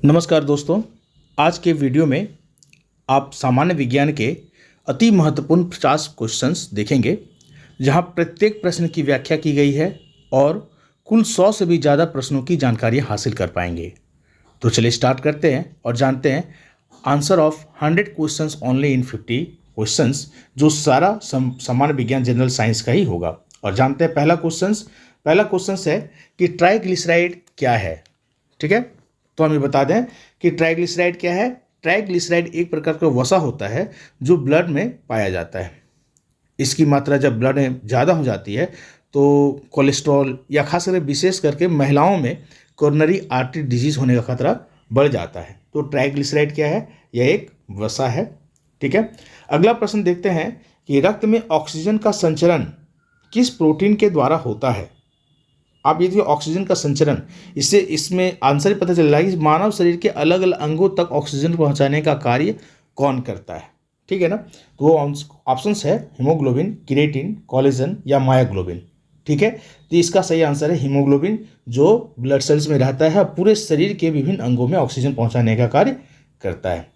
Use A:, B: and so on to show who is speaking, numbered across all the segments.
A: नमस्कार दोस्तों, आज के वीडियो में आप सामान्य विज्ञान के अति महत्वपूर्ण 50 क्वेश्चंस देखेंगे, जहां प्रत्येक प्रश्न की व्याख्या की गई है और कुल 100 से भी ज़्यादा प्रश्नों की जानकारी हासिल कर पाएंगे। तो चलिए स्टार्ट करते हैं और जानते हैं answer of 100 questions only in 50 questions, जो सारा सामान्य विज्ञान जनरल साइंस का ही होगा। और जानते हैं पहला क्वेश्चन है कि ट्राइग्लिसराइड क्या है। ठीक है, तो हम ये बता दें कि ट्राइग्लिसराइड क्या है। ट्राइग्लिसराइड एक प्रकार का वसा होता है जो ब्लड में पाया जाता है। इसकी मात्रा जब ब्लड में ज़्यादा हो जाती है तो कोलेस्ट्रॉल या खास करके विशेष करके महिलाओं में कोरोनरी आर्टरी डिजीज होने का खतरा बढ़ जाता है। तो ट्राइग्लिसराइड क्या है? यह एक वसा है। ठीक है, अगला प्रश्न देखते हैं कि रक्त में ऑक्सीजन का संचरण किस प्रोटीन के द्वारा होता है। आप ये ऑक्सीजन का संचरण, इसमें आंसर ही पता चल रहा है कि मानव शरीर के अलग अलग अंगों तक ऑक्सीजन पहुंचाने का कार्य कौन करता है। ठीक है ना, तो वो ऑप्शंस है हीमोग्लोबिन, क्रिएटिन, कोलेजन या मायोग्लोबिन। ठीक है, तो इसका सही आंसर है हीमोग्लोबिन, जो ब्लड सेल्स में रहता है, पूरे शरीर के विभिन्न अंगों में ऑक्सीजन पहुंचाने का कार्य करता है।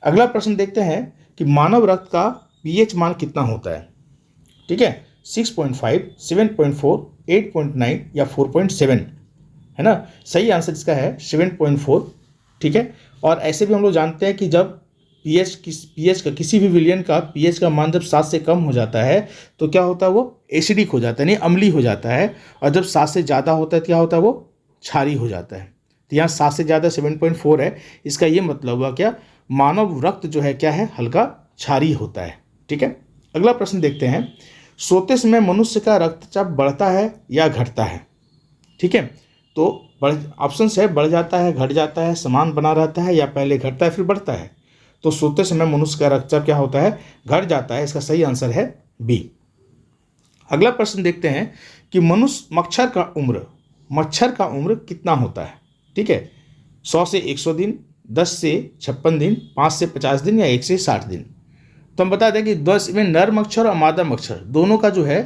A: अगला प्रश्न देखते हैं कि मानव रक्त का पीएच मान कितना होता है। ठीक है, 6.5, 7.4, 8.9 या 4.7 है ना। सही आंसर इसका है 7.4। ठीक है, और ऐसे भी हम लोग जानते हैं कि जब पीएच का किसी भी विलयन का पीएच का मान जब 7 से कम हो जाता है तो क्या होता है, वो एसिडिक हो जाता है, नहीं अम्लीय हो जाता है। और जब 7 से ज़्यादा होता है तो क्या होता है, वो क्षारीय हो जाता है। तो यहाँ 7 से ज़्यादा 7.4 है। इसका ये मतलब हुआ क्या, मानव रक्त जो है क्या है, हल्का क्षारीय होता है। ठीक है, अगला प्रश्न देखते हैं, सोते समय मनुष्य का रक्तचाप बढ़ता है या घटता है। ठीक है, तो ऑप्शन है बढ़ जाता है, घट जाता है, समान बना रहता है या पहले घटता है फिर बढ़ता है। तो सोते समय मनुष्य का रक्तचाप क्या होता है, घट जाता है। इसका सही आंसर है बी। अगला प्रश्न देखते हैं कि मच्छर का उम्र कितना होता है। ठीक है, 100 से 100 दिन, 10 से 56 दिन, 5 से 50 दिन या 1 से 60 दिन। तो हम बता दें कि 10 में नर मच्छर और मादा मच्छर दोनों का जो है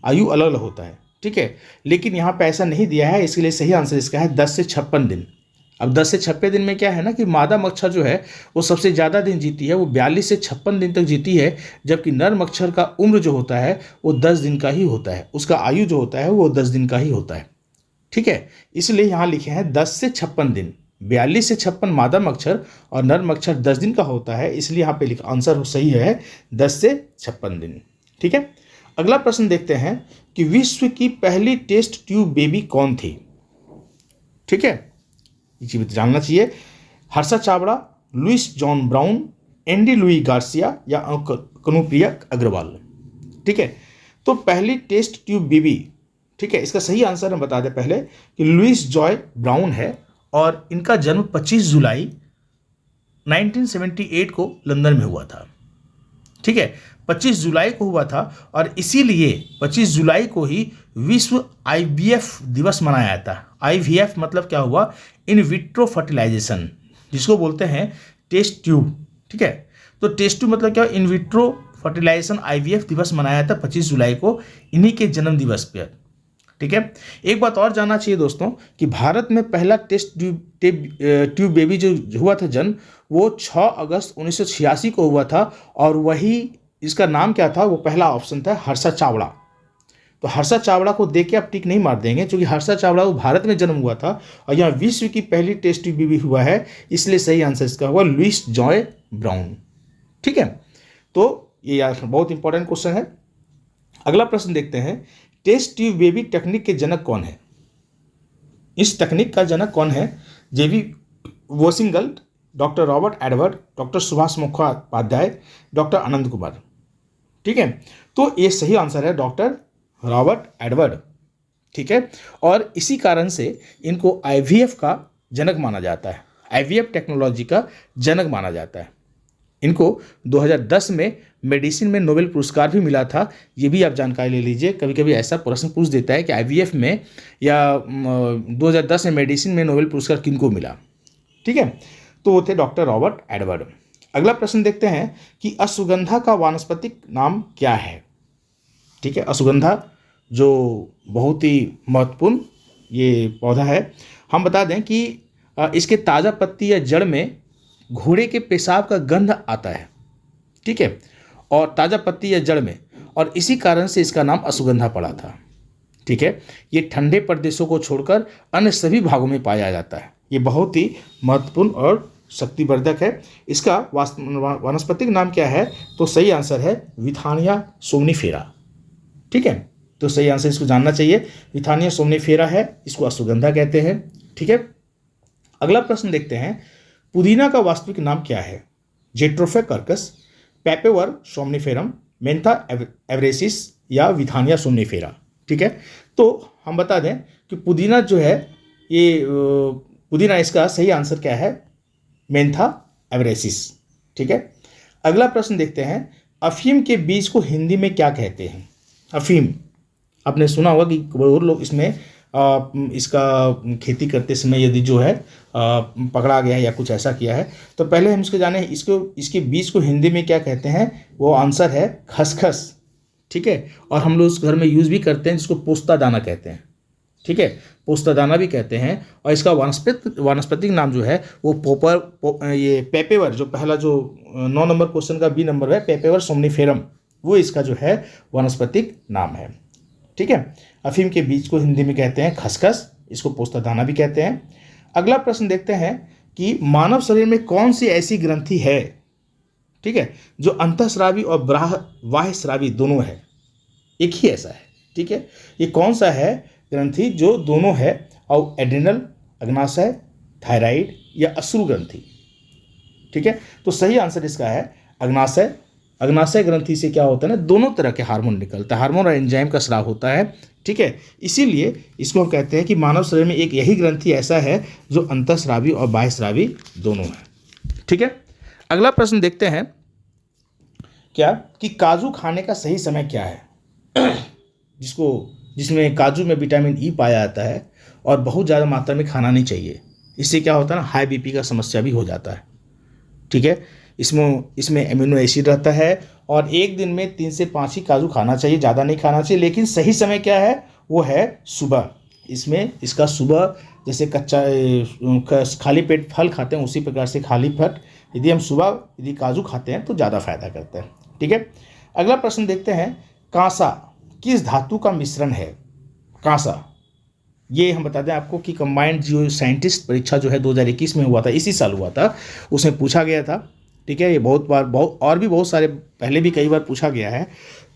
A: आयु अलग अलग होता है। ठीक है, लेकिन यहाँ पे ऐसा नहीं दिया है, इसलिए सही आंसर इसका है 10 से 56 दिन। अब 10 से 56 दिन में क्या है ना कि मादा मच्छर जो है वो सबसे ज़्यादा दिन जीती है, वो 42 से 56 दिन तक जीती है। जबकि नर मच्छर का उम्र जो होता है वो 10 दिन का ही होता है, उसका आयु जो होता है वो 10 दिन का ही होता है। ठीक है, इसलिए यहाँ लिखे हैं 10 से 56 दिन। 42 से 56 मादा मच्छर और नर मच्छर 10 दिन का होता है, इसलिए यहाँ पे आंसर सही है 10 से 56 दिन। ठीक है, अगला प्रश्न देखते हैं कि विश्व की पहली टेस्ट ट्यूब बेबी कौन थी। ठीक है, ये चीज जानना चाहिए। Harsha Chavda, Louis John Brown, Andy Louis Garcia या कनुप्रिया अग्रवाल। ठीक है, तो पहली टेस्ट ट्यूब बेबी, ठीक है, इसका सही आंसर हम बता दें पहले कि लुइस जॉय ब्राउन है और इनका जन्म 25 जुलाई 1978 को लंदन में हुआ था। ठीक है, 25 जुलाई को हुआ था और इसीलिए 25 जुलाई को ही विश्व आईवीएफ दिवस मनाया जाता है। आईवीएफ मतलब क्या हुआ, इन विट्रो फर्टिलाइजेशन, जिसको बोलते हैं टेस्ट ट्यूब। ठीक है, तो टेस्ट ट्यूब मतलब क्या, इन विट्रो फर्टिलाइजेशन आईवीएफ दिवस मनाया जाता 25 जुलाई को, इन्हीं के जन्म दिवस पर। ठीक है, एक बात और जानना चाहिए दोस्तों कि भारत में पहला टेस्ट ट्यूब बेबी जो हुआ था जन्म, वो 6 अगस्त 1986 को हुआ था और वही इसका नाम क्या था, वो पहला ऑप्शन था हर्षा चावड़ा। तो हर्षा चावड़ा को देख के आप टिक नहीं मार देंगे, क्योंकि हर्षा चावड़ा वो भारत में जन्म हुआ था और यहाँ विश्व की पहली टेस्ट ट्यूब बेबी हुआ है, इसलिए सही आंसर इसका हुआ लुइस जॉय ब्राउन। ठीक है, तो ये यार बहुत इंपॉर्टेंट क्वेश्चन है। अगला प्रश्न देखते हैं, टेस्ट ट्यूब बेबी टेक्निक के जनक कौन है। इस तकनीक का जनक कौन है? जेबी वोसिंगल, doctor Robert Edward, doctor Subhash Mukhopadhyay, doctor Anand Kumar. ठीक है, तो ये सही आंसर है डॉक्टर रॉबर्ट एडवर्ड। ठीक है, और इसी कारण से इनको आईवीएफ का जनक माना जाता है, आईवीएफ टेक्नोलॉजी का जनक माना जाता है। इनको 2010 में मेडिसिन में नोबेल पुरस्कार भी मिला था, ये भी आप जानकारी ले लीजिए। कभी कभी ऐसा प्रश्न पूछ देता है कि आईवीएफ में या 2010 में मेडिसिन में नोबेल पुरस्कार किनको मिला। ठीक है, तो वो थे डॉक्टर रॉबर्ट एडवर्ड। अगला प्रश्न देखते हैं कि अश्वगंधा का वानस्पतिक नाम क्या है। ठीक है, अश्वगंधा जो बहुत ही महत्वपूर्ण ये पौधा है। हम बता दें कि इसके ताज़ा पत्ती या जड़ में घोड़े के पेशाब का गंध आता है, ठीक है, और ताज़ा पत्ती या जड़ में, और इसी कारण से इसका नाम अश्वगंधा पड़ा था, ठीक है। ये ठंडे प्रदेशों को छोड़कर अन्य सभी भागों में पाया जाता है। ये बहुत ही महत्वपूर्ण और शक्तिवर्धक है। इसका वानस्पतिक नाम क्या है? तो सही आंसर है विथानिया सोमनीफेरा, ठीक है। तो सही आंसर इसको जानना चाहिए, विथानिया सोमनीफेरा है, इसको अश्वगंधा कहते हैं, ठीक है। अगला प्रश्न देखते हैं, पुदीना का वास्तविक नाम क्या है? Jatropha curcas, papaver somniferum, mentha arvensis या विथानिया सोमनीफेरा, ठीक है। तो हम बता दें कि पुदीना जो है ये पुदीना, इसका सही आंसर क्या है? मेंथा एवरेसिस, ठीक है। अगला प्रश्न देखते हैं, अफीम के बीज को हिंदी में क्या कहते हैं? अफीम, आपने सुना होगा कि बहुत लोग इसमें इसका खेती करते समय यदि जो है पकड़ा गया है या कुछ ऐसा किया है, तो पहले हम इसको जाने इसके बीज को हिंदी में क्या कहते हैं। वो आंसर है खसखस, ठीक है। और हम लोग उस घर में यूज़ भी करते हैं, जिसको पोस्ता दाना कहते हैं, ठीक है, पोस्ता दाना भी कहते हैं। और इसका वानस्पतिक नाम जो है वो ये पेपेवर, जो पहला जो 9 नंबर क्वेश्चन का बी नंबर है, पेपेवर सोमनीफेरम, वो इसका जो है वानस्पतिक नाम है, ठीक है। अफीम के बीज को हिंदी में कहते हैं खसखस, इसको पोस्ता दाना भी कहते हैं। अगला प्रश्न देखते हैं कि मानव शरीर में कौन सी ऐसी ग्रंथि है, ठीक है, जो अंतःस्रावी और बाह्यस्रावी दोनों है? एक ही ऐसा है, ठीक है। ये कौन सा है ग्रंथि जो दोनों है? और एड्रिनल, अग्नाशय, थायराइड या अश्रु ग्रंथि, ठीक है। तो सही आंसर इसका है अग्नाशय। अग्नाशय ग्रंथि से क्या होता है ना, दोनों तरह के हार्मोन निकलता है, हार्मोन और एंजाइम का स्राव होता है, ठीक है। इसीलिए इसको हम कहते हैं कि मानव शरीर में एक यही ग्रंथि ऐसा है जो अंतःस्रावी और बाह्यस्रावी दोनों है, ठीक है। अगला प्रश्न देखते हैं क्या कि काजू खाने का सही समय क्या है? जिसमें काजू में विटामिन ई पाया जाता है और बहुत ज़्यादा मात्रा में खाना नहीं चाहिए। इससे क्या होता है ना, हाई बीपी का समस्या भी हो जाता है, ठीक है। इसमें एमिनो एसिड रहता है और एक दिन में 3 से 5 ही काजू खाना चाहिए, ज़्यादा नहीं खाना चाहिए। लेकिन सही समय क्या है? वो है सुबह। इसका सुबह, जैसे खाली पेट फल खाते हैं उसी प्रकार से खाली पेट यदि हम सुबह यदि काजू खाते हैं तो ज़्यादा फायदा करता है, ठीक है। अगला प्रश्न देखते हैं, कांसा किस धातु का मिश्रण है? कांसा, ये हम बता दें आपको कि कंबाइंड जियो साइंटिस्ट परीक्षा जो है 2021 में हुआ था, इसी साल हुआ था, उसमें पूछा गया था, ठीक है। ये और भी बहुत सारे पहले भी कई बार पूछा गया है।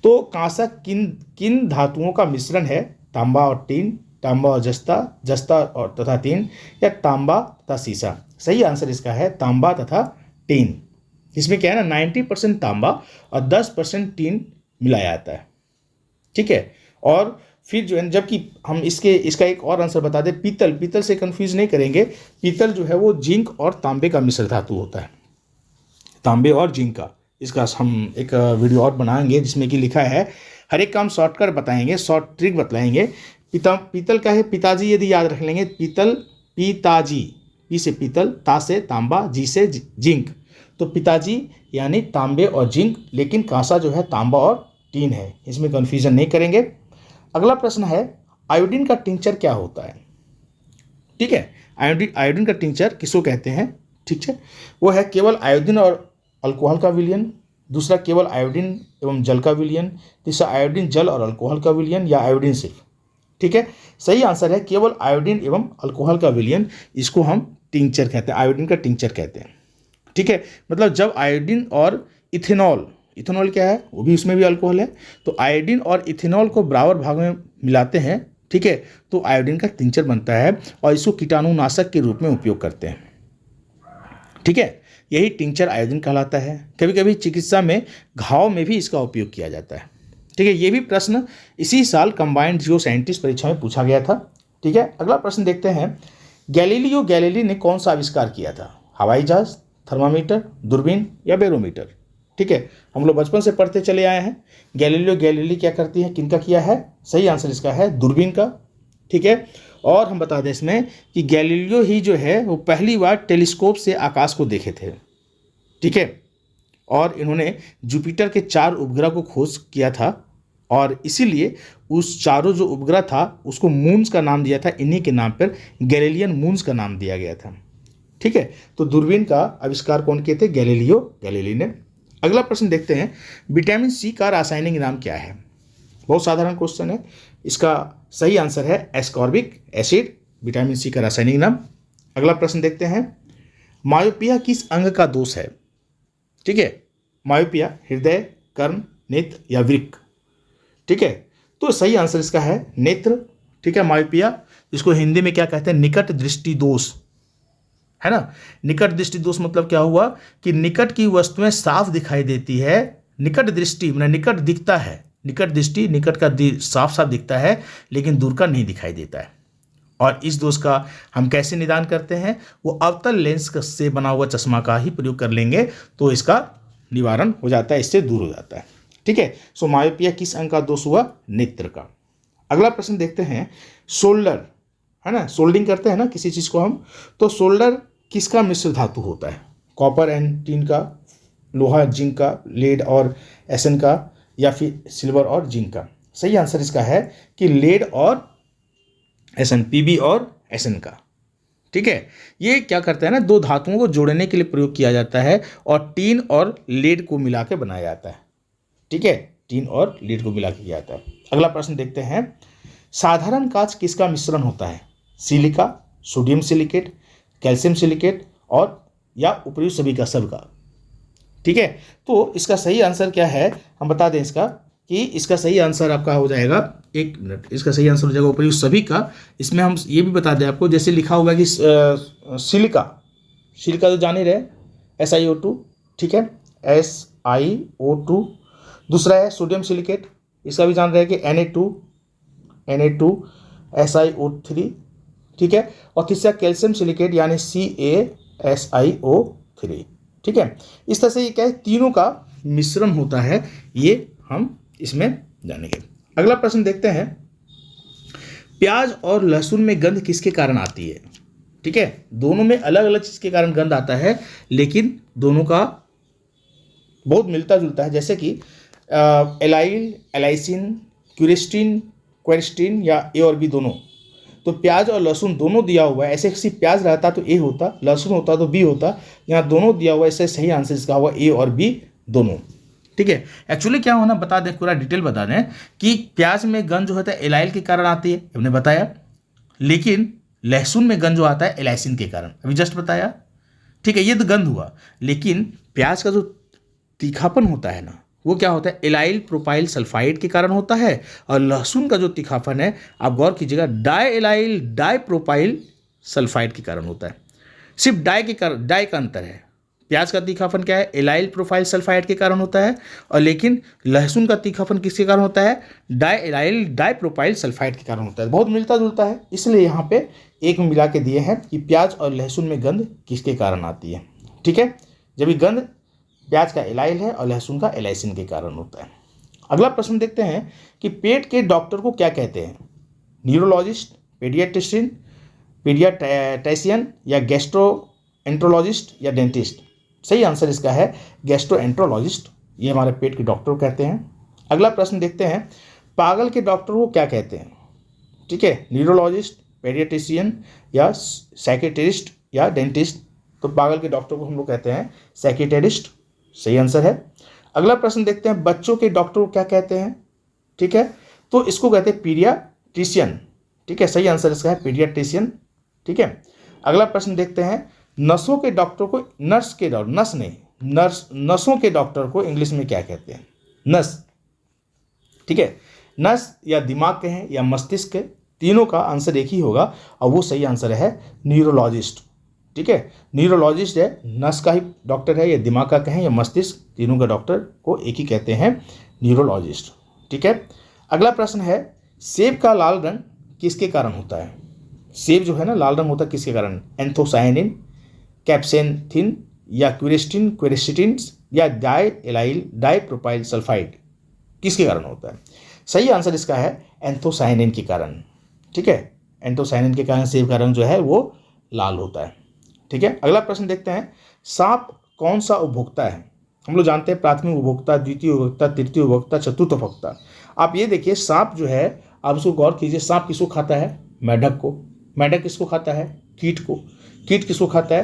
A: तो कांसा किन धातुओं का मिश्रण है? तांबा और टीन, तांबा और जस्ता और तथा टीन, या तांबा तथा सीसा? सही आंसर इसका है तांबा तथा टीन। इसमें क्या है ना, 90% तांबा और 10% टीन मिलाया जाता है, ठीक है। और फिर जो है, जबकि हम इसका एक और आंसर बता दें, पीतल से कंफ्यूज नहीं करेंगे। पीतल जो है वो जिंक और तांबे का मिश्र धातु होता है, तांबे और जिंक का। इसका हम एक वीडियो और बनाएंगे जिसमें कि लिखा है, हर एक काम शॉर्टकट बताएंगे, शॉर्ट ट्रिक बताएंगे। पीतल का है पिताजी, यदि याद रख लेंगे, पीतल पिताजी, पी से पीतल, ता से तांबा, जी से जिंक, तो पिताजी यानी तांबे और जिंक। लेकिन कांसा जो है तांबा और टीन है, इसमें कन्फ्यूजन नहीं करेंगे। अगला प्रश्न है, आयोडीन का टिंचर क्या होता है? ठीक है, आयोडीन का टिंचर किसको कहते हैं? ठीक है, वो है केवल आयोडीन और अल्कोहल का विलयन, दूसरा केवल आयोडीन एवं जल का विलयन, तीसरा आयोडीन जल और अल्कोहल का विलयन, या आयोडीन सिर्फ। ठीक है, सही आंसर है केवल आयोडीन एवं अल्कोहल का विलयन। इसको हम टिंचर कहते हैं, आयोडीन का टिंचर कहते हैं। ठीक है, मतलब जब आयोडीन और इथेनॉल क्या है, वो भी उसमें भी अल्कोहल है, तो आयोडीन और इथेनॉल को बराबर भाग में मिलाते हैं, ठीक है, तो आयोडीन का टिंचर बनता है और इसको कीटाणुनाशक के रूप में उपयोग करते हैं। ठीक है, यही टिंचर आयोडीन कहलाता है। कभी कभी चिकित्सा में घाव में भी इसका उपयोग किया जाता है। ठीक है, ये भी प्रश्न इसी साल कंबाइंड जियो साइंटिस्ट परीक्षा में पूछा गया था। ठीक है, अगला प्रश्न देखते हैं, गैलीलियो गैलीली ने कौन सा आविष्कार किया था? हवाई जहाज, थर्मामीटर, दूरबीन या बैरोमीटर? ठीक है, हम लोग बचपन से पढ़ते चले आए हैं। गैलीलियो गैलीली क्या करती है, किनका किया है? सही आंसर इसका है दूरबीन का। ठीक है, और हम बता दें इसमें कि गैलीलियो ही जो है वो पहली बार टेलीस्कोप से आकाश को देखे थे। ठीक है, और इन्होंने जुपिटर के 4 उपग्रह को खोज किया था और इसीलिए उस चारों जो उपग्रह था उसको मून्स का नाम दिया था। इन्हीं के नाम पर गैलीलियन मून्स का नाम दिया गया था। ठीक है, तो दूरबीन का आविष्कार कौन किए थे? गैलीलियो गैलीली ने। अगला प्रश्न देखते हैं, विटामिन सी का रासायनिक नाम क्या है? बहुत साधारण क्वेश्चन है। इसका सही आंसर है एस्कॉर्बिक एसिड, विटामिन सी का रासायनिक नाम। अगला प्रश्न देखते हैं, मायोपिया किस अंग का दोष है? ठीक है, मायोपिया हृदय, कर्ण, नेत्र या वृक्क? ठीक है, तो सही आंसर इसका है नेत्र। ठीक है, मायोपिया, इसको हिंदी में क्या कहते हैं? निकट दृष्टि दोष, है ना। निकट दृष्टि दोष मतलब क्या हुआ कि निकट की वस्तुएं साफ दिखाई देती है। निकट दृष्टि मतलब निकट दिखता है, निकट दृष्टि, निकट का साफ साफ दिखता है लेकिन दूर का नहीं दिखाई देता है। और इस दोष का हम कैसे निदान करते हैं? वो अवतल लेंस से बना हुआ चश्मा का ही प्रयोग कर लेंगे तो इसका निवारण हो जाता है, इससे दूर हो जाता है। ठीक है, सो मायोपिया किस अंग का दोष हुआ? नेत्र का। अगला प्रश्न देखते हैं, सोल्डर, है ना, सोल्डिंग करते हैं ना किसी चीज़ को हम, तो सोल्डर किसका मिश्र धातु होता है? कॉपर एंड टिन का, लोहा जिंक का, लेड और एसन का, या फिर सिल्वर और जिंक का? सही आंसर इसका है कि लेड और एसन, पीबी और एसन का। ठीक है, ये क्या करता है ना, दो धातुओं को जोड़ने के लिए प्रयोग किया जाता है और टीन और लेड को मिला के बनाया जाता है। ठीक है, टीन और लेड को मिला के किया जाता है। अगला प्रश्न देखते हैं, साधारण कांच किसका मिश्रण होता है? Silica, sodium silicate, calcium silicate और या उपयुक्त सभी का सबका? ठीक है, तो इसका सही आंसर क्या है हम बता दें इसका, कि इसका सही आंसर आपका हो जाएगा, एक मिनट, इसका सही आंसर हो जाएगा उपयुक्त सभी का। इसमें हम ये भी बता दें आपको, जैसे लिखा हुआ है कि सिलिका, सिलिका तो जान ही रहे, SiO2, ठीक है, SiO2। दूसरा है सोडियम सिलिकेट, इसका भी जान रहे हैं कि Na2 SiO3, ठीक है, और तीसरा कैल्शियम सिलिकेट यानी CaSiO3। ठीक है, इस तरह से ये क्या है, तीनों का मिश्रण होता है, ये हम इसमें जानेंगे। अगला प्रश्न देखते हैं, प्याज और लहसुन में गंध किसके कारण आती है? ठीक है, दोनों में अलग अलग चीज के कारण गंध आता है, लेकिन दोनों का बहुत मिलता जुलता है। जैसे कि एलाइल, एलाइसिन, क्वेरेस्टिन या ए और बी दोनों। तो प्याज और लहसुन दोनों दिया हुआ है, ऐसे किसी प्याज रहता तो ए होता, लहसुन होता तो बी होता, यहाँ दोनों दिया हुआ है, इससे सही आंसर इसका हुआ ए और बी दोनों। ठीक है, एक्चुअली क्या होना बता दें, पूरा डिटेल बता दें कि प्याज में गंध जो होता है एलाइल के कारण आती है, हमने बताया, लेकिन लहसुन में गंध जो आता है एलाइसिन के कारण, अभी जस्ट बताया। ठीक है, ये तो गंध हुआ, लेकिन प्याज का जो तीखापन होता है ना, वो क्या होता है, एलाइल प्रोपाइल सल्फाइड के कारण होता है, और लहसुन का जो तीखापन है, आप गौर कीजिएगा, diallyl dipropyl sulphide के कारण होता है। सिर्फ डाई का अंतर है। प्याज का तीखापन क्या है, एलाइल प्रोपाइल सल्फाइड के कारण होता है, और लेकिन लहसुन का तीखापन किसके कारण होता है, diallyl dipropyl sulphide के कारण होता है। बहुत मिलता जुलता है, इसलिए यहाँ पे एक में मिला के दिए हैं कि प्याज और लहसुन में गंध किसके कारण आती है। ठीक है, जब ये गंध प्याज का एलाइल है और लहसुन का एलाइसिन के कारण होता है। अगला प्रश्न देखते हैं कि पेट के डॉक्टर को क्या कहते हैं? न्यूरोलॉजिस्ट, पीडियाट्रिशियन या गैस्ट्रोएंट्रोलॉजिस्ट या डेंटिस्ट? सही आंसर इसका है गैस्ट्रोएंट्रोलॉजिस्ट, ये हमारे पेट के डॉक्टर को कहते हैं। अगला प्रश्न देखते हैं, पागल के डॉक्टर को क्या कहते हैं? ठीक है, न्यूरोलॉजिस्ट, पीडियाट्रिशियन या साइकेट्रिस्ट या डेंटिस्ट? तो पागल के डॉक्टर को हम लोग कहते हैं साइकेट्रिस्ट, सही आंसर है। अगला प्रश्न देखते हैं, बच्चों के डॉक्टर को क्या कहते हैं? ठीक है, तो इसको कहते हैं पीडियाट्रिशियन। ठीक है, सही आंसर इसका है पीडियाट्रिशियन। ठीक है, अगला प्रश्न देखते हैं, नसों के डॉक्टर को नसों के डॉक्टर को इंग्लिश में क्या कहते हैं? नस। ठीक है, नस या दिमाग के हैं या मस्तिष्क के, तीनों का आंसर एक ही होगा, और वो सही आंसर है न्यूरोलॉजिस्ट। ठीक है, न्यूरोलॉजिस्ट है, नस का ही डॉक्टर है, या दिमाग का कहें या मस्तिष्क, तीनों का डॉक्टर को एक ही कहते हैं, न्यूरोलॉजिस्ट। ठीक है, अगला प्रश्न है, सेब का लाल रंग किसके कारण होता है? सेब जो है ना लाल रंग होता है किसके कारण? एंथोसायनिन, कैप्सेंथिन या क्वेरेस्टिन या diallyl dipropyl sulphide, किसके कारण होता है? सही आंसर इसका है एंथोसायनिन के कारण। ठीक है, एंथोसायनिन के कारण सेब का रंग जो है वो लाल होता है। ठीक है, अगला प्रश्न देखते हैं, सांप कौन सा उपभोक्ता है? हम लोग जानते हैं प्राथमिक उपभोक्ता, द्वितीय उपभोक्ता, तृतीय उपभोक्ता, चतुर्थ उपभोक्ता। आप ये देखिए, सांप जो है, आप उसको गौर कीजिए, सांप किसको खाता है? मेढक को। मेढक किसको खाता है? कीट को। कीट किसको खाता है?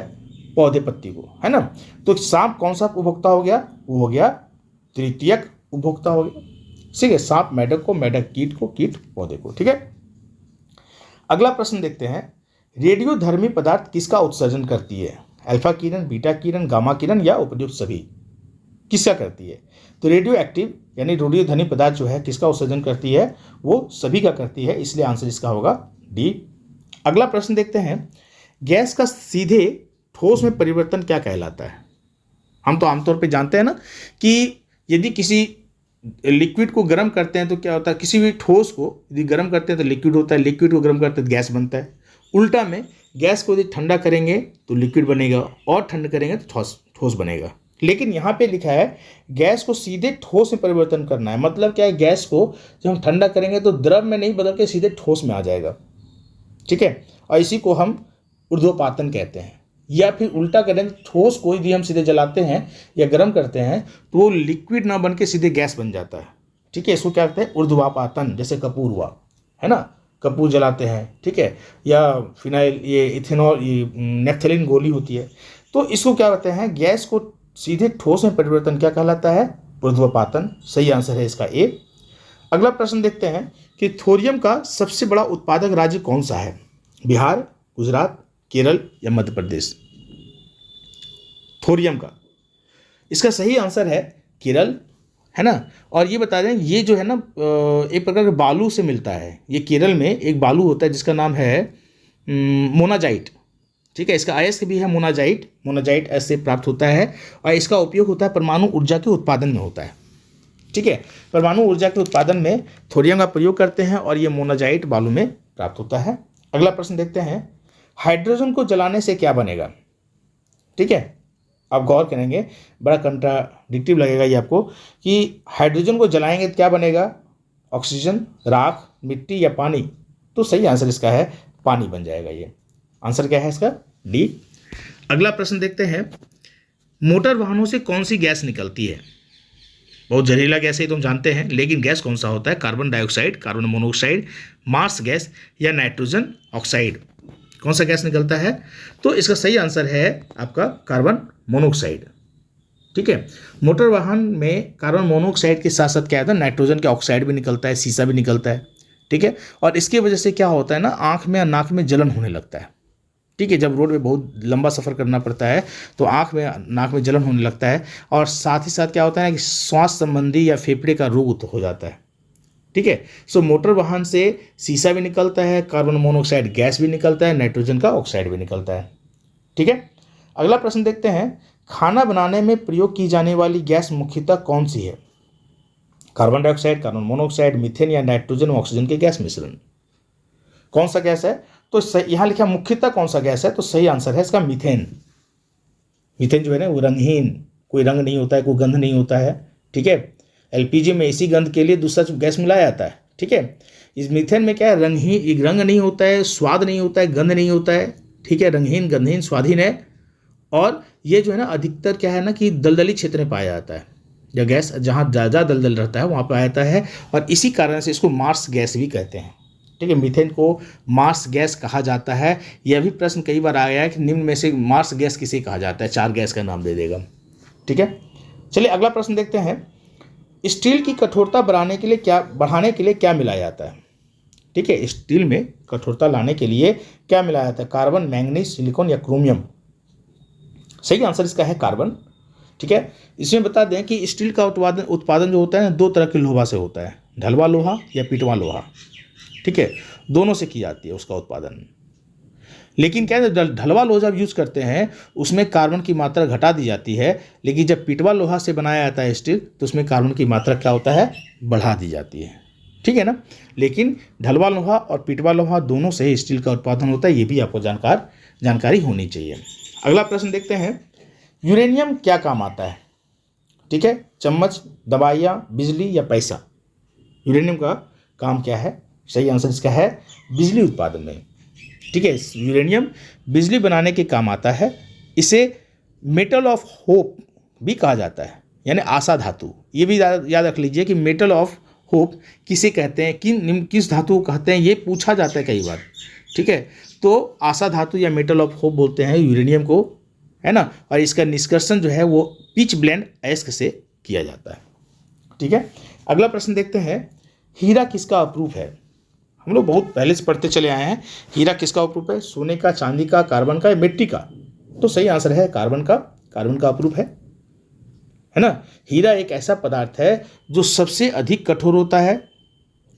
A: पौधे पत्ती को, है ना। तो सांप कौन सा उपभोक्ता हो गया, वो हो गया तृतीयक उपभोक्ता हो गया। ठीक है, सांप मेढक को, मेढक कीट को, कीट पौधे को। ठीक है, अगला प्रश्न देखते हैं, रेडियोधर्मी पदार्थ किसका उत्सर्जन करती है, अल्फा किरण, बीटा किरण, गामा किरण या उपयुक्त सभी, किसका करती है। तो रेडियो एक्टिव यानी रेडियोधर्मी पदार्थ जो है किसका उत्सर्जन करती है, वो सभी का करती है, इसलिए आंसर इसका होगा डी। अगला प्रश्न देखते हैं, गैस का सीधे ठोस में परिवर्तन क्या कहलाता है। हम तो आमतौर पे जानते हैं ना कि यदि किसी लिक्विड को गर्म करते हैं तो क्या होता है, किसी भी ठोस को यदि गर्म करते हैं तो लिक्विड होता है, लिक्विड को गर्म करते हैं तो गैस बनता है। उल्टा में गैस को यदि ठंडा करेंगे तो लिक्विड बनेगा और ठंडा करेंगे तो ठोस बनेगा। लेकिन यहाँ पे लिखा है गैस को सीधे ठोस में परिवर्तन करना है, मतलब क्या है, गैस को जब हम ठंडा करेंगे तो द्रव में नहीं बदल के सीधे ठोस में आ जाएगा। ठीक है, और इसी को हम ऊर्ध्वपातन कहते हैं। या फिर उल्टा करें, ठोस को यदि हम सीधे जलाते हैं या गर्म करते हैं तो वो लिक्विड ना बन के सीधे गैस बन जाता है। ठीक है, इसको क्या कहते हैं, ऊर्ध्वपातन। जैसे कपूर हुआ, है ना, कपूर जलाते हैं, ठीक है, या फिनाइल, ये इथेनॉल, ये नेफ्थलीन गोली होती है, तो इसको क्या कहते हैं, गैस को सीधे ठोस में परिवर्तन क्या कहलाता है, ऊर्ध्वपातन। सही आंसर है इसका ए। अगला प्रश्न देखते हैं कि थोरियम का सबसे बड़ा उत्पादक राज्य कौन सा है, बिहार, गुजरात, केरल या मध्य प्रदेश। थोरियम का इसका सही आंसर है केरल, है ना। और ये बता दें, ये जो है ना एक प्रकार के बालू से मिलता है। ये केरल में एक बालू होता है जिसका नाम है मोनाजाइट। ठीक है, इसका अयस्क भी है मोनाजाइट, मोनाजाइट ऐसे प्राप्त होता है और इसका उपयोग होता है परमाणु ऊर्जा के उत्पादन में होता है। ठीक है, परमाणु ऊर्जा के उत्पादन में थोरियम का प्रयोग करते हैं और ये मोनाजाइट बालू में प्राप्त होता है। अगला प्रश्न देखते हैं, हाइड्रोजन को जलाने से क्या बनेगा। ठीक है, आप गौर करेंगे, बड़ा कंट्राडिक्टिव लगेगा ये आपको कि हाइड्रोजन को जलाएंगे तो क्या बनेगा, ऑक्सीजन, राख, मिट्टी या पानी। तो सही आंसर इसका है पानी बन जाएगा। ये आंसर क्या है इसका, डी। अगला प्रश्न देखते हैं, मोटर वाहनों से कौन सी गैस निकलती है। बहुत जहरीला गैस है तुम जानते हैं, लेकिन गैस कौन सा होता है, carbon dioxide, carbon monoxide, marsh gas या नाइट्रोजन ऑक्साइड। कौन सा गैस निकलता है, तो इसका सही आंसर है आपका कार्बन मोनोऑक्साइड। ठीक है, मोटर वाहन में कार्बन मोनोऑक्साइड के साथ साथ क्या है, नाइट्रोजन के ऑक्साइड भी निकलता है, सीसा भी निकलता है। ठीक है, और इसकी वजह से क्या होता है ना, आँख में और नाक में जलन होने लगता है। ठीक है, जब रोड में बहुत लंबा सफ़र करना पड़ता है तो आँख में नाक में जलन होने लगता है, और साथ ही साथ क्या होता है कि श्वास संबंधी या फेफड़े का रोग हो जाता है। ठीक है, सो मोटर वाहन से सीसा भी निकलता है, कार्बन मोनोऑक्साइड गैस भी निकलता है, नाइट्रोजन का ऑक्साइड भी निकलता है। ठीक है, अगला प्रश्न देखते हैं, खाना बनाने में प्रयोग की जाने वाली गैस मुख्यतः कौन सी है, carbon dioxide, carbon monoxide, methane या नाइट्रोजन और ऑक्सीजन के गैस मिश्रण। कौन सा गैस है, तो यहाँ लिखा मुख्यतः कौन सा गैस है, तो सही आंसर है इसका मीथेन। मीथेन जो है ना वो रंगहीन, कोई रंग नहीं होता है, कोई गंध नहीं होता है। ठीक है, एलपीजी में इसी गंध के लिए दूसरा गैस मिलाया जाता है। ठीक है, इस मीथेन में क्या है, रंग नहीं होता है, स्वाद नहीं होता है, गंध नहीं होता है। ठीक है, रंगहीन, गंधहीन, स्वादहीन है। और ये जो है ना अधिकतर क्या है ना कि दलदली क्षेत्र में पाया जाता है, या गैस जहाँ ज़्यादा दलदल रहता है वहाँ पाया जाता है, और इसी कारण से इसको मार्स गैस भी कहते हैं। ठीक है, मीथेन को मार्स गैस कहा जाता है। यह भी प्रश्न कई बार आया है कि निम्न में से मार्स गैस किसे कहा जाता है, 4 गैस का नाम दे देगा। ठीक है, चलिए अगला प्रश्न देखते हैं, स्टील की कठोरता बढ़ाने के लिए क्या मिलाया जाता है। ठीक है, स्टील में कठोरता लाने के लिए क्या मिलाया जाता है, कार्बन, मैंगनीज, सिलिकॉन या क्रोमियम। सही आंसर इसका है कार्बन। ठीक है, इसमें बता दें कि स्टील का उत्पादन जो होता है ना 2 तरह के लोहा से होता है, ढलवा लोहा या पिटवा लोहा। ठीक है, दोनों से की जाती है उसका उत्पादन। लेकिन क्या है, ढलवा लोहा जब यूज़ करते हैं उसमें कार्बन की मात्रा घटा दी जाती है, लेकिन जब पिटवा लोहा से बनाया जाता है स्टील तो उसमें कार्बन की मात्रा क्या होता है, बढ़ा दी जाती है। ठीक है ना, लेकिन ढलवा लोहा और पिटवा लोहा दोनों से स्टील का उत्पादन होता है, ये भी आपको जानकारी होनी चाहिए। अगला प्रश्न देखते हैं, यूरेनियम क्या काम आता है। ठीक है, चम्मच, दवाइयाँ, बिजली या पैसा। यूरेनियम का काम क्या है, सही आंसर इसका है बिजली उत्पादन में। ठीक है, यूरेनियम बिजली बनाने के काम आता है। इसे मेटल ऑफ होप भी कहा जाता है, यानी आशा धातु। ये भी याद रख लीजिए कि मेटल ऑफ होप किसे कहते हैं, किस धातु को कहते हैं, ये पूछा जाता है कई बार। ठीक है, तो आशा धातु या मेटल ऑफ होप बोलते हैं यूरेनियम को, है ना। और इसका निष्कर्षण जो है वो पिच ब्लेंड अयस्क से किया जाता है। ठीक है, अगला प्रश्न देखते हैं, हीरा किसका अप्रूप है। हम लोग बहुत पहले से पढ़ते चले आए हैं, हीरा किसका अप्रूप है, सोने का, चांदी का, कार्बन का या मिट्टी का। तो सही आंसर है कार्बन का, कार्बन का अप्रूप है ना। हीरा एक ऐसा पदार्थ है जो सबसे अधिक कठोर होता है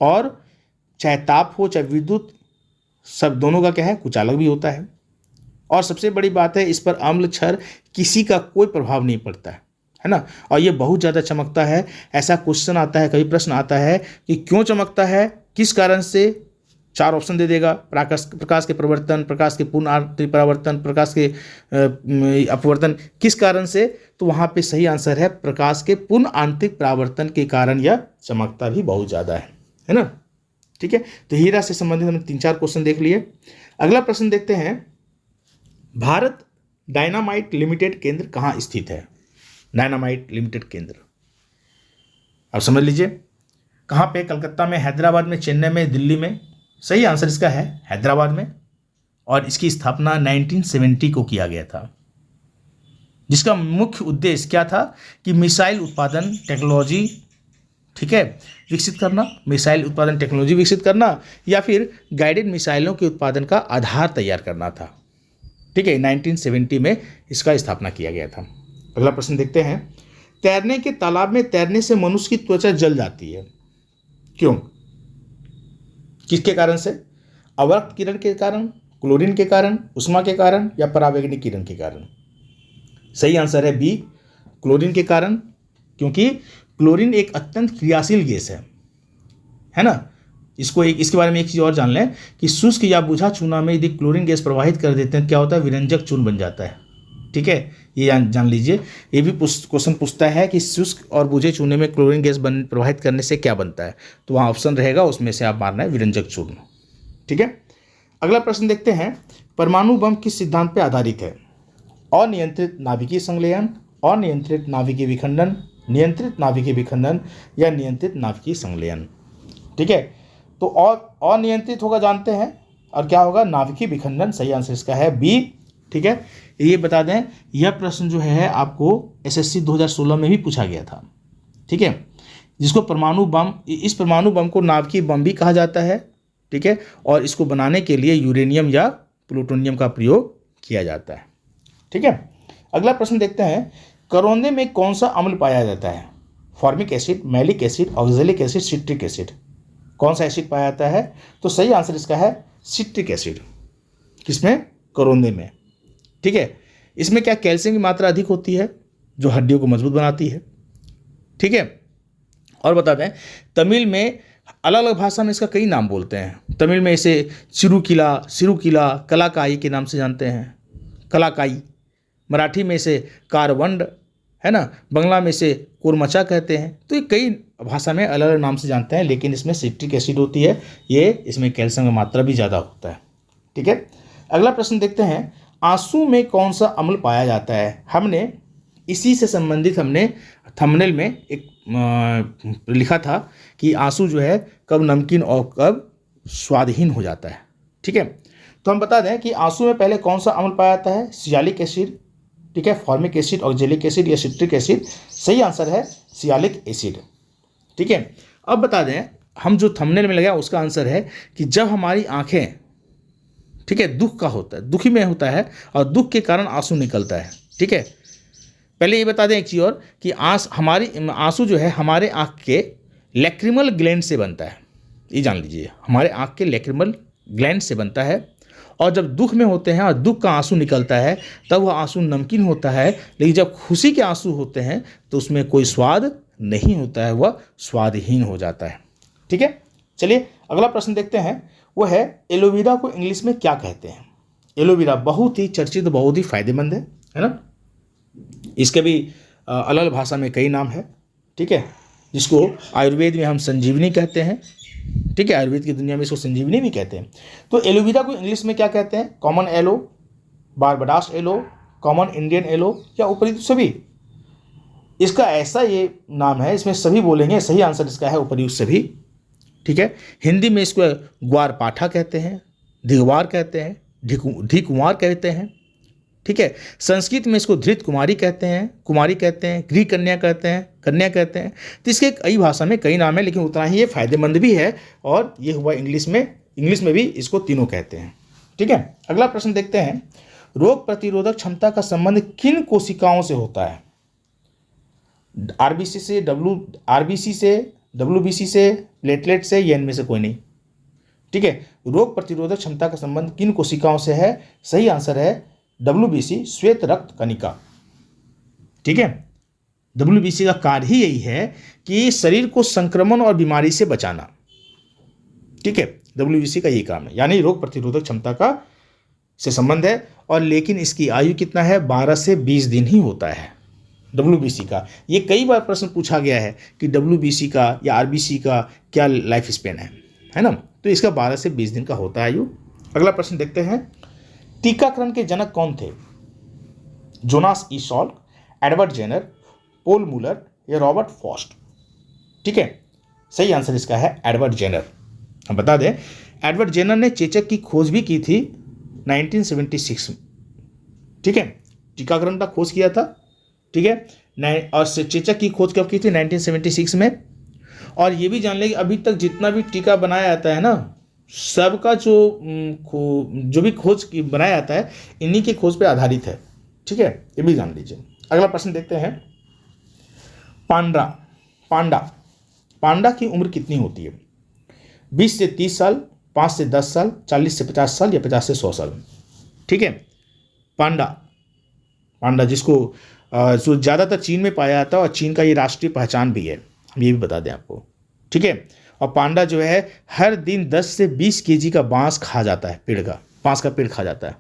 A: और चाहे ताप हो चाहे विद्युत, सब दोनों का क्या है, कुचालक भी होता है। और सबसे बड़ी बात है, इस पर अम्ल क्षार किसी का कोई प्रभाव नहीं पड़ता है ना। और ये बहुत ज़्यादा चमकता है। ऐसा क्वेश्चन आता है, कभी प्रश्न आता है कि क्यों चमकता है, किस कारण से। 4 ऑप्शन दे देगा, प्रकाश के प्रवर्तन, प्रकाश के पूर्ण आंतरिक परावर्तन, प्रकाश के अपवर्तन, किस कारण से। तो वहाँ पे सही आंसर है प्रकाश के पूर्ण आंतरिक परावर्तन के कारण यह चमकता भी बहुत ज़्यादा है ना। ठीक है, तो हीरा से संबंधित हमने 3-4 क्वेश्चन देख लिए। अगला प्रश्न देखते हैं, भारत डायनामाइट लिमिटेड केंद्र कहाँ स्थित है। डायनामाइट लिमिटेड केंद्र अब समझ लीजिए कहाँ पे, कलकत्ता में, हैदराबाद में, चेन्नई में, दिल्ली में। सही आंसर इसका है हैदराबाद में। और इसकी स्थापना 1970 को किया गया था, जिसका मुख्य उद्देश्य क्या था कि मिसाइल उत्पादन टेक्नोलॉजी, ठीक है, विकसित करना, मिसाइल उत्पादन टेक्नोलॉजी विकसित करना या फिर गाइडेड मिसाइलों के उत्पादन का आधार तैयार करना था। ठीक है, 1970 में इसका स्थापना किया गया था। अगला प्रश्न देखते हैं, तैरने के तालाब में तैरने से मनुष्य की त्वचा जल जाती है, क्यों, किसके कारण से। अवरक्त किरण के कारण, क्लोरीन के कारण, उष्मा के कारण या परावैंगनिक किरण के कारण। सही आंसर है बी, क्लोरीन के कारण, क्योंकि क्लोरीन एक अत्यंत क्रियाशील गैस है ना। इसके बारे में एक चीज़ और जान लें कि शुष्क या बुझा चूना में यदि क्लोरीन गैस प्रवाहित कर देते हैं क्या होता है, विरंजक चूर्ण बन जाता है। ठीक है, ये जान लीजिए। ये भी क्वेश्चन पूछता है कि शुष्क और बुझे चूने में क्लोरीन गैस प्रवाहित करने से क्या बनता है, तो वहाँ ऑप्शन रहेगा, उसमें से आप मारना है विरंजक चूर्ण। ठीक है, अगला प्रश्न देखते हैं, परमाणु बम किस सिद्धांत पर आधारित है। अनियंत्रित नाभिकीय संलयन, अनियंत्रित नाभिकीय विखंडन, नियंत्रित नाभिकीय विखंडन या नियंत्रित नाभिकीय संलयन। ठीक है, तो और अनियंत्रित होगा जानते हैं, और क्या होगा, नाभिकीय विखंडन। सही आंसर इसका है बी। ठीक है, ये बता दें, यह प्रश्न जो है आपको एसएससी 2016 में भी पूछा गया था। ठीक है, जिसको परमाणु बम, इस परमाणु बम को नाभिकीय बम भी कहा जाता है। ठीक है, और इसको बनाने के लिए यूरेनियम या प्लूटोनियम का प्रयोग किया जाता है। ठीक है, अगला प्रश्न देखते हैं, करौंदे में कौन सा अम्ल पाया जाता है। Formic acid, malic acid, oxalic acid, citric acid. कौन सा एसिड पाया जाता है, तो सही आंसर इसका है सिट्रिक एसिड। किसमें, करौंदे में। ठीक है, इसमें क्या, कैल्शियम की मात्रा अधिक होती है जो हड्डियों को मजबूत बनाती है। ठीक है, और बता दें, तमिल में अलग अलग भाषा में इसका कई नाम बोलते हैं। तमिल में इसे सिरुकिला, कलाकाई के नाम से जानते हैं, कलाकाई। मराठी में इसे कारवंड, है ना। बंगला में इसे कोरमचा कहते हैं। तो ये कई भाषा में अलग अलग नाम से जानते हैं, लेकिन इसमें सिट्रिक एसिड होती है, ये इसमें कैल्शियम की मात्रा भी ज़्यादा होता है। ठीक है, अगला प्रश्न देखते हैं, आंसू में कौन सा अम्ल पाया जाता है। हमने इसी से संबंधित हमने थंबनेल में एक लिखा था कि आंसू जो है कब नमकीन और कब स्वादहीन हो जाता है। ठीक है, तो हम बता दें कि आंसू में पहले कौन सा अम्ल पाया जाता है, सियालिक एसिड, ठीक है, फॉर्मिक एसिड, ऑक्जेलिक एसिड या सिट्रिक एसिड। सही आंसर है सियालिक एसिड। ठीक है, अब बता दें, हम जो थंबनेल में लगाया उसका आंसर है कि जब हमारी आंखें, ठीक है, दुख का होता है, दुखी में होता है और दुख के कारण आंसू निकलता है। ठीक है, पहले ये बता दें एक चीज़ और कि आंसू जो है हमारे आँख के लैक्रिमल ग्लैंड से बनता है। ये जान लीजिए, हमारे आँख के लैक्रिमल ग्लैंड से बनता है। और जब दुख में होते हैं और दुख का आंसू निकलता है तब वह आंसू नमकीन होता है, लेकिन जब खुशी के आंसू होते हैं तो उसमें कोई स्वाद नहीं होता है, वह स्वादहीन हो जाता है। ठीक है, चलिए अगला प्रश्न देखते हैं, वो है एलोवेरा को इंग्लिश में क्या कहते हैं। एलोवेरा बहुत ही चर्चित, बहुत ही फायदेमंद है ना। इसके भी अलग अलग भाषा में कई नाम है। ठीक है, जिसको आयुर्वेद में हम संजीवनी कहते हैं। ठीक है, आयुर्वेद की दुनिया में इसको संजीवनी भी कहते हैं। तो एलोवेरा को इंग्लिश में क्या कहते हैं, common aloe, Barbados aloe, common Indian aloe या उपयुक्त सभी। इसका ऐसा ये नाम है, इसमें सभी बोलेंगे, सही आंसर इसका है उपयुक्त सभी। ठीक है, हिंदी में इसको ग्वारपाठा कहते हैं, दिगवार कहते हैं, ढीकुमार कहते हैं। ठीक है। संस्कृत में इसको धृत कुमारी कहते हैं, गृह कन्या कहते हैं, कन्या कहते हैं। तो इसके कई भाषा में कई नाम है, लेकिन उतना ही ये फायदेमंद भी है। और ये हुआ इंग्लिश में भी इसको तीनों कहते हैं, ठीक है। अगला प्रश्न देखते हैं, रोग प्रतिरोधक क्षमता का संबंध किन कोशिकाओं से होता है? आरबीसी से, डब्ल्यूबीसी से, प्लेटलेट से, या इनमें से कोई नहीं, ठीक है। रोग प्रतिरोधक क्षमता का संबंध किन कोशिकाओं से है? सही आंसर है डब्ल्यूबीसी, श्वेत रक्त कणिका, ठीक है। डब्ल्यूबीसी का कार्य ही यही है कि शरीर को संक्रमण और बीमारी से बचाना, ठीक है। डब्ल्यूबीसी का यही काम है, यानी रोग प्रतिरोधक क्षमता का से संबंध है। और लेकिन इसकी आयु कितना है? 12 से 20 दिन ही होता है डब्ल्यूबीसी का। ये कई बार प्रश्न पूछा गया है कि डब्ल्यूबीसी का या आरबीसी का क्या लाइफ स्पेन है ना। तो इसका 12 से 20 दिन का होता है आयु। अगला प्रश्न देखते हैं, टीकाकरण के जनक कौन थे? जोनास ई सॉल्क, एडवर्ड जेनर, पोल मूलर या रॉबर्ट फॉस्ट, ठीक है। सही आंसर इसका है एडवर्ड जेनर। हम बता दें, एडवर्ड जेनर ने चेचक की खोज भी की थी 1976 में, ठीक है। टीकाकरण का खोज किया था, ठीक है। और चेचक की खोज कब की थी? 1976 में। और ये भी जान लें कि अभी तक जितना भी टीका बनाया जाता है ना, सबका जो भी खोज बनाया जाता है इन्हीं की खोज पे आधारित है, ठीक है। ये भी जान लीजिए। अगला प्रश्न देखते हैं, पांडा की उम्र कितनी होती है? 20 से 30 साल, 5 से 10 साल, 40 से 50 साल या 50 से 100 साल, ठीक है। पांडा जिसको जो ज़्यादातर चीन में पाया जाता है और चीन का ये राष्ट्रीय पहचान भी है, हम ये भी बता दें आपको, ठीक है। और पांडा जो है हर दिन 10 से 20 केजी का बांस खा जाता है, बांस का पेड़ खा जाता है,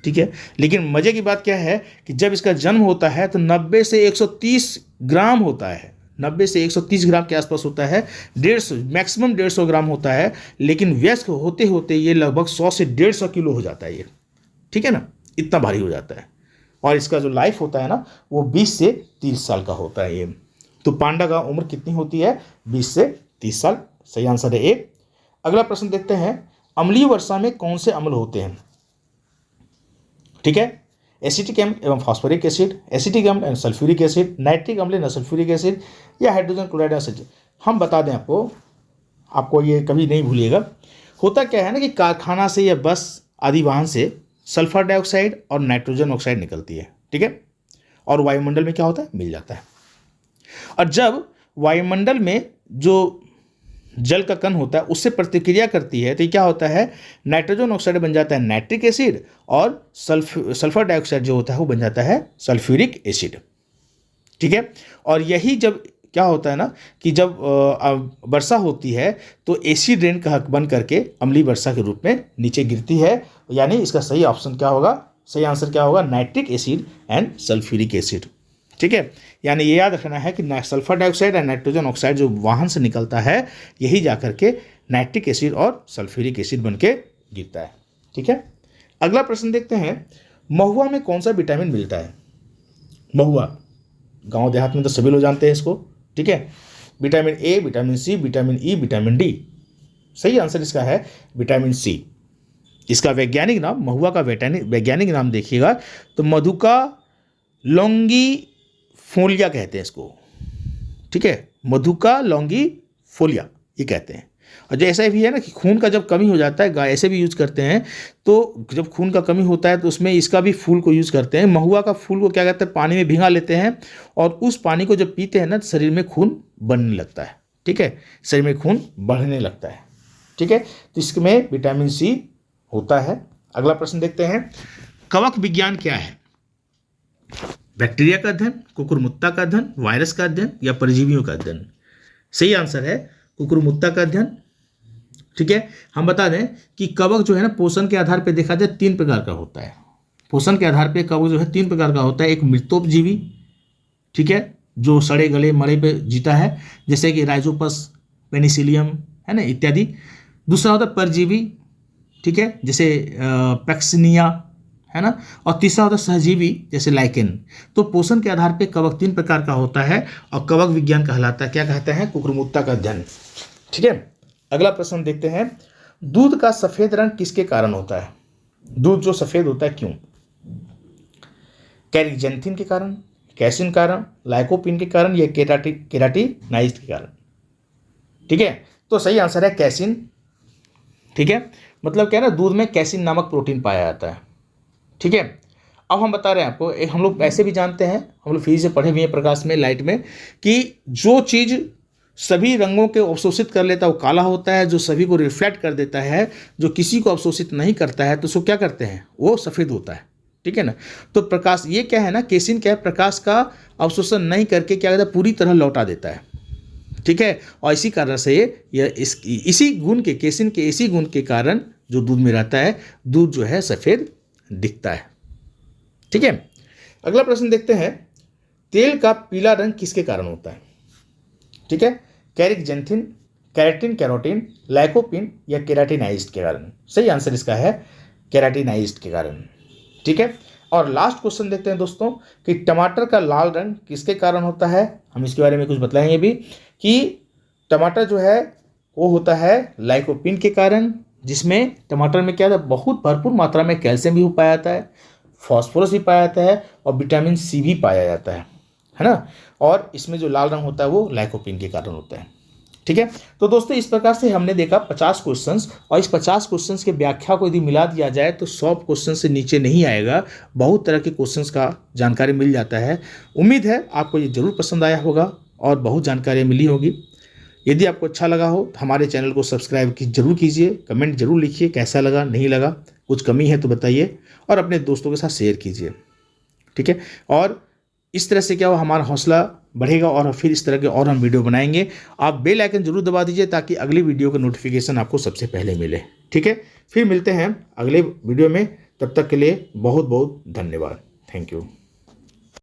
A: ठीक है। लेकिन मज़े की बात क्या है कि जब इसका जन्म होता है तो 90 से 130 ग्राम होता है, 90 से 130 ग्राम के आसपास होता है। 150 मैक्सिमम 150 ग्राम होता है, लेकिन वयस्क होते होते ये लगभग 100 से 150 किलो हो जाता है ये, ठीक है ना, इतना भारी हो जाता है। और इसका जो लाइफ होता है ना वो 20 से 30 साल का होता है ये। तो पांडा का उम्र कितनी होती है? 20 से 30 साल। सही आंसर है ए। अगला प्रश्न देखते हैं, अम्लीय वर्षा में कौन से अम्ल होते हैं? ठीक है, एसिटिक अम्ल एवं फास्फोरिक एसिड, एसिटिक अम्ल एंड सल्फ्यूरिक एसिड, नाइट्रिक अम्ल एंड सल्फ्यूरिक एसिड या हाइड्रोजन क्लोराइड एसिड। हम बता दें आपको ये कभी नहीं भूलिएगा। होता क्या है ना कि कारखाना से या बस आदि वाहन से सल्फर डाइऑक्साइड और नाइट्रोजन ऑक्साइड निकलती है, ठीक है। और वायुमंडल में क्या होता है? मिल जाता है। और जब वायुमंडल में जो जल का कण होता है उससे प्रतिक्रिया करती है तो ये क्या होता है? नाइट्रोजन ऑक्साइड बन जाता है नाइट्रिक एसिड और सल्फर डाइऑक्साइड जो होता है वो बन जाता है सल्फ्यूरिक एसिड, ठीक है। और यही जब क्या होता है ना कि जब वर्षा होती है तो एसिड रेन का हक बन करके अम्लीय वर्षा के रूप में नीचे गिरती है। यानी इसका सही ऑप्शन क्या होगा? सही आंसर क्या होगा? Nitric acid and sulphuric acid, ठीक है। यानी ये याद रखना है कि सल्फर डाइऑक्साइड और नाइट्रोजन ऑक्साइड जो वाहन से निकलता है यही जाकर के नाइट्रिक एसिड और सल्फ्यूरिक एसिड बन के गिरता है, ठीक है। अगला प्रश्न देखते हैं, महुआ में कौन सा विटामिन मिलता है? महुआ गांव देहात में तो सभी लोग जानते हैं इसको, ठीक है। Vitamin A, vitamin C, vitamin E, vitamin D. सही आंसर इसका है विटामिन सी। इसका वैज्ञानिक नाम, महुआ का वैज्ञानिक नाम देखिएगा तो मधुका लॉन्गीफोलिया कहते हैं इसको, ठीक है। मधुका लॉन्गीफोलिया ये कहते हैं। और जैसा भी है ना कि खून का जब कमी हो जाता है, गाय ऐसे भी यूज़ करते हैं, तो जब खून का कमी होता है तो उसमें इसका भी फूल को यूज़ करते हैं। महुआ का फूल को क्या कहते हैं? पानी में भिगा लेते हैं और उस पानी को जब पीते हैं ना शरीर में खून बनने लगता है, ठीक है। शरीर में खून बढ़ने लगता है, ठीक है। तो इसमें विटामिन सी होता है। अगला प्रश्न देखते हैं, कवक विज्ञान क्या है? बैक्टीरिया का अध्ययन, कुकुरमुत्ता का अध्ययन, वायरस का अध्ययन या परजीवियों का अध्ययन? सही आंसर है कुकुरमुत्ता का अध्ययन, ठीक है। हम बता दें कि कवक जो है ना पोषण के आधार पर देखा जाए 3 प्रकार का होता है। पोषण के आधार पर कवक जो है 3 प्रकार का होता है। एक मृतोपजीवी, ठीक है, जो सड़े गले मरे पे जीता है, जैसे कि राइजोपस, पेनिसिलियम है ना इत्यादि। दूसरा होता है परजीवी, ठीक है, जैसे पैक्सिनिया है ना। और तीसरा होता है सहजीवी, जैसे लाइकेन। तो पोषण के आधार पे कवक 3 प्रकार का होता है और कवक विज्ञान कहलाता है, क्या कहते हैं? कुकुरमुत्ता का अध्ययन, ठीक है। अगला प्रश्न देखते हैं, दूध का सफेद रंग किसके कारण होता है? दूध जो सफेद होता है क्यों? कैरिकजेंथिन के कारण, कैसिन कारण, लाइकोपिन के कारण या केराटिनाइज के कारण। ठीक है, तो सही आंसर है कैसिन। ठीक है, मतलब क्या है ना, दूध में कैसिन नामक प्रोटीन पाया जाता है। ठीक है, अब हम बता रहे हैं आपको, हम लोग ऐसे भी जानते हैं, हम लोग फिजिक्स से पढ़े हुए हैं प्रकाश में, लाइट में, कि जो चीज़ सभी रंगों के अवशोषित कर लेता है वो काला होता है, जो सभी को रिफ्लेक्ट कर देता है, जो किसी को अवशोषित नहीं करता है तो उसको क्या करते हैं, वो सफ़ेद होता है। ठीक है ना, तो प्रकाश ये क्या है ना, कैसिन क्या है, प्रकाश का अवशोषण नहीं करके क्या करता है, पूरी तरह लौटा देता है। ठीक है, और इसी कारण से यह इसी गुण के, कैसिन के इसी गुण के कारण जो दूध में रहता है, दूध जो है सफ़ेद दिखता है। ठीक है, अगला प्रश्न देखते हैं, तेल का पीला रंग किसके कारण होता है? ठीक है, कैरिकजेंथिन, कैरेटिन कैरोटीन, लाइकोपिन या केराटिनाइज्ड के कारण। सही आंसर इसका है केराटिनाइज्ड के कारण। ठीक है, और लास्ट क्वेश्चन देखते हैं दोस्तों कि टमाटर का लाल रंग किसके कारण होता है। हम इसके बारे में कुछ बताएंगे भी कि टमाटर जो है वो होता है लाइकोपिन के कारण, जिसमें टमाटर में क्या है, बहुत भरपूर मात्रा में कैल्शियम भी पाया जाता है, फॉस्फोरस भी पाया जाता है और विटामिन सी भी पाया जाता है ना। और इसमें जो लाल रंग होता है वो लाइकोपिन के कारण होता है। ठीक है, तो दोस्तों इस प्रकार से हमने देखा 50 क्वेश्चंस, और इस 50 क्वेश्चंस के व्याख्या को यदि मिला दिया जाए तो 100 क्वेश्चन से नीचे नहीं आएगा, बहुत तरह के क्वेश्चंस का जानकारी मिल जाता है। उम्मीद है आपको ये जरूर पसंद आया होगा और बहुत जानकारी मिली होगी। यदि आपको अच्छा लगा हो तो हमारे चैनल को सब्सक्राइब जरूर कीजिए, कमेंट जरूर लिखिए कैसा लगा, नहीं लगा, कुछ कमी है तो बताइए, और अपने दोस्तों के साथ शेयर कीजिए। ठीक है, और इस तरह से क्या हो, हमारा हौसला बढ़ेगा और फिर इस तरह के और हम वीडियो बनाएंगे। आप बेल आइकन जरूर दबा दीजिए ताकि अगली वीडियो का नोटिफिकेशन आपको सबसे पहले मिले। ठीक है, फिर मिलते हैं अगले वीडियो में, तब तक के लिए बहुत बहुत धन्यवाद। Thank you.